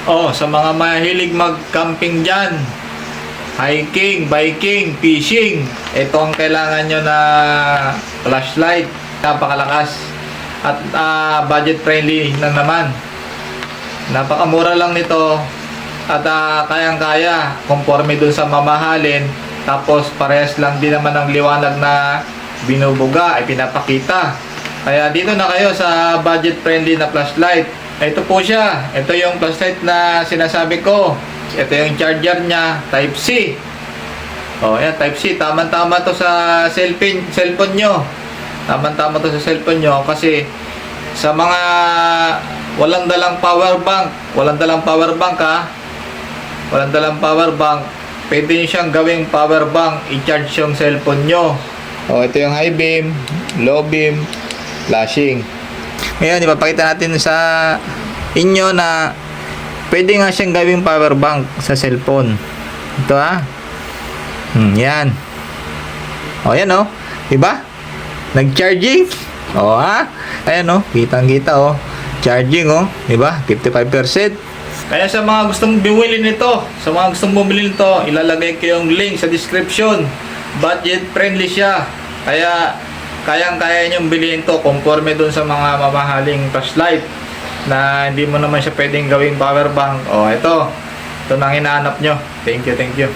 Oh, sa mga mahilig mag-camping dyan, hiking, biking, fishing, ito ang kailangan nyo na flashlight. Napakalakas at budget friendly na naman. Napakamura lang nito at kayang-kaya, conforme dun sa mamahalin. Tapos parehas lang din naman ang liwanag na binubuga ay pinapakita. Kaya dito na kayo sa budget friendly na flashlight. Ito po siya. Ito yung flashlight na sinasabi ko. Ito yung charger niya, Type C. Oh, yan, Type C. Tama-tama to sa cellphone nyo. Tama-tama to sa cellphone nyo kasi sa mga walang dalang power bank ha. Walang dalang power bank. Pwede nyo siyang gawing power bank. I-charge yung cellphone nyo. Oh, ito yung high beam, low beam, flashing. Ngayon, ipapakita natin sa inyo na pwede nga siyang gawing power bank sa cellphone. Ito ha. Yan. O, yan o. Diba? Nag-charging. O ha. Ayan o. Kitang-kita o. Charging o. Diba? 55%. Kaya sa mga gustong bumili nito, ilalagay ko yung link sa description. Budget friendly siya. Kaya kayang-kaya nyong bilhin to conforme dun sa mga mamahaling flashlight na hindi mo naman siya pwedeng gawing power bank. O ito. Ito na ang hinahanap nyo. Thank you.